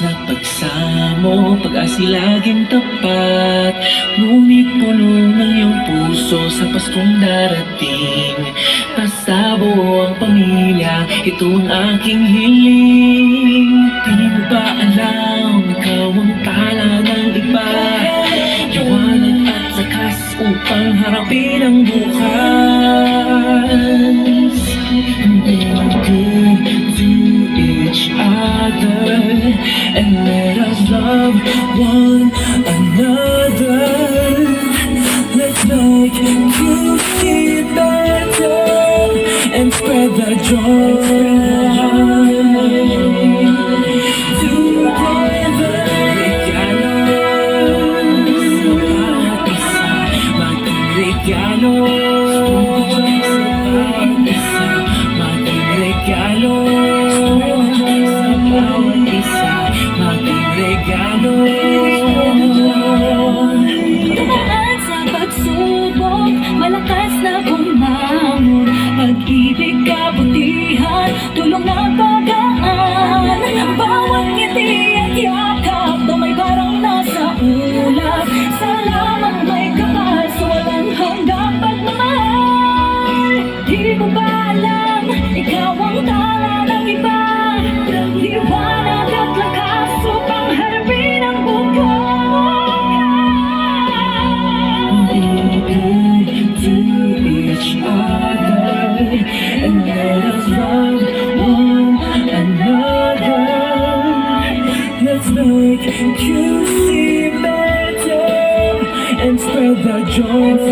na pagsamo, pag-asilaging tapat. Ngunit puno ng iyong puso sa Paskong darating. Pasabo ang pamilya, ito ang aking hiling. Di mo ba alam, ikaw ang tala ng iba? Liwanag at lakas upang harapin ang bukas. Be good to each other and let us love one another. Let's make you feel better and spread the joy. Together, regalo sa bawat isa, maging regalo sa bawat isa, maging regalo. Dumaan sa pagsubok, malakas na bumangon. Pag-ibig, kabutihan, tulong na pagaan. Bawat ngiti at yakap na may barang nasa ulap. Salamat may kapal sa walang hanggang pagmamahal. Di mo ba alam, ikaw ang tala ng iba? Liwanag at lakas upang harapin ang To each other and let us love one another. Let's make you see better and spread the joy.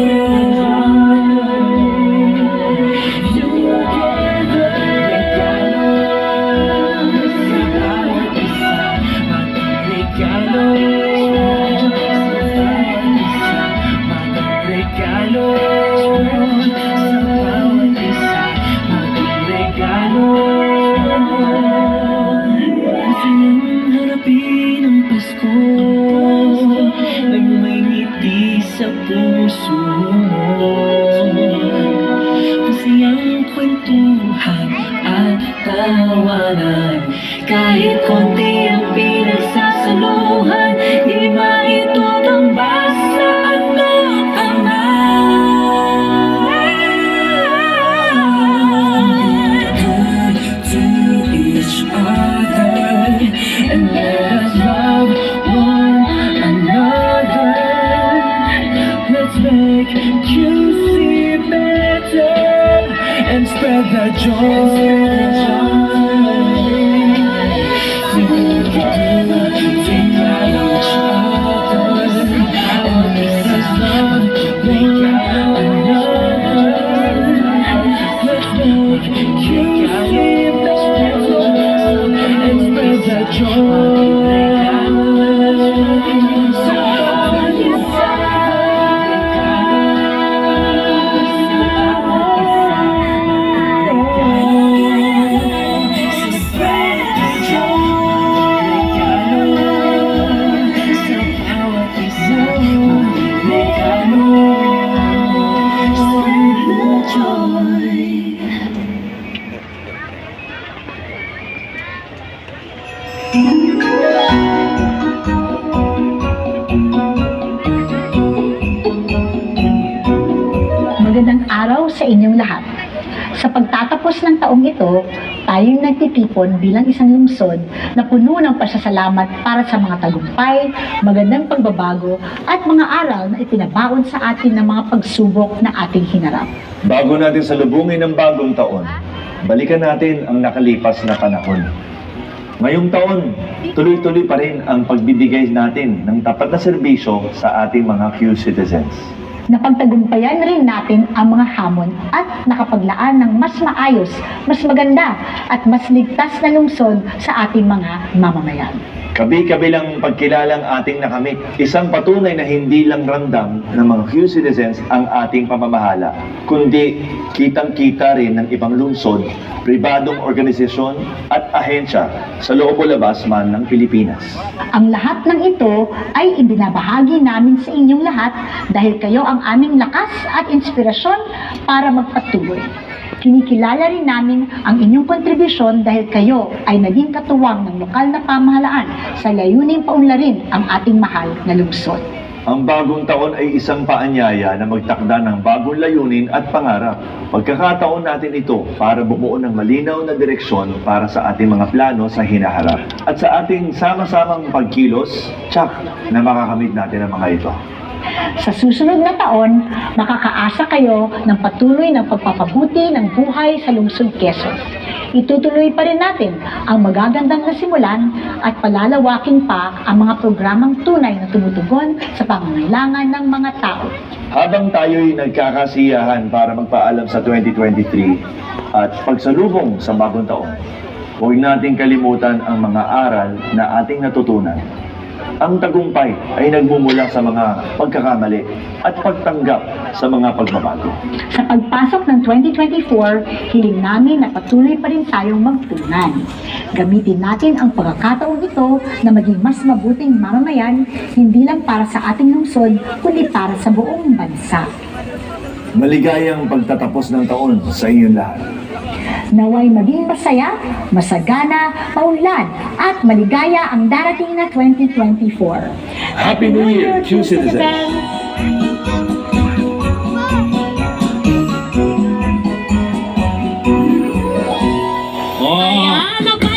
Sa puso mo, masayang kwentuhan at tawanan. Kahit konti ang pinagsasaluhan, di maitutumbas sa ano pa man. Good to each other and let us love one another. Let's make you see better and spread the joy. Together, take out each other and let us love one another. Let's make you see better and spread the joy. Magandang araw sa inyong lahat. Sa pagtatapos ng taong ito, tayong nagtitipon bilang isang lungsod na puno ng pasasalamat para sa mga tagumpay, magandang pagbabago at mga aral na ipinabaon sa atin ng mga pagsubok na ating hinarap. Bago natin salubungin ang bagong taon, balikan natin ang nakalipas na panahon. Ngayong taon, tuloy-tuloy pa rin ang pagbibigay natin ng tapat na serbisyo sa ating mga Q-citizens. Napagtagumpayan rin natin ang mga hamon at nakapaglaan ng mas maayos, mas maganda at mas ligtas na lungsod sa ating mga mamamayan. Kabi-kabilang pagkilalang ating nakamit, isang patunay na hindi lang ramdam ng mga Q-citizens ang ating pamamahala, kundi kitang-kita rin ng ibang lungsod, pribadong organisasyon at ahensya sa loob o labas man ng Pilipinas. Ang lahat ng ito ay ibinabahagi namin sa inyong lahat dahil kayo ang aming lakas at inspirasyon para magpatuloy. Kinikilala rin namin ang inyong kontribusyon dahil kayo ay naging katuwang ng lokal na pamahalaan sa layuning paunlarin ang ating mahal na lungsod. Ang bagong taon ay isang paanyaya na magtakda ng bagong layunin at pangarap. Pagkakataon natin ito para bumuo ng malinaw na direksyon para sa ating mga plano sa hinaharap. At sa ating sama-samang pagkilos, tsak na makakamit natin ang mga ito. Sa susunod na taon, makakaasa kayo ng patuloy ng pagpapabuti ng buhay sa lungsod Quezon. Itutuloy pa rin natin ang magagandang nasimulan at palalawakin pa ang mga programang tunay na tumutugon sa pangangailangan ng mga tao. Habang tayo'y nagkakasiyahan para magpaalam sa 2023 at pagsalubong sa bagong taon, huwag nating kalimutan ang mga aral na ating natutunan. Ang tagumpay ay nagmumula sa mga pagkakamali at pagtanggap sa mga pagbabago. Sa pagpasok ng 2024, hiling namin na patuloy pa rin tayong magtunan. Gamitin natin ang pagkakataong ito na maging mas mabuting mamamayan, hindi lang para sa ating lungsod, kundi para sa buong bansa. Maligayang pagtatapos ng taon sa inyong lahat. Naway maging masaya, masagana, maunlad, at maligaya ang darating na 2024. Happy New Year, Q Citizens! Citizens!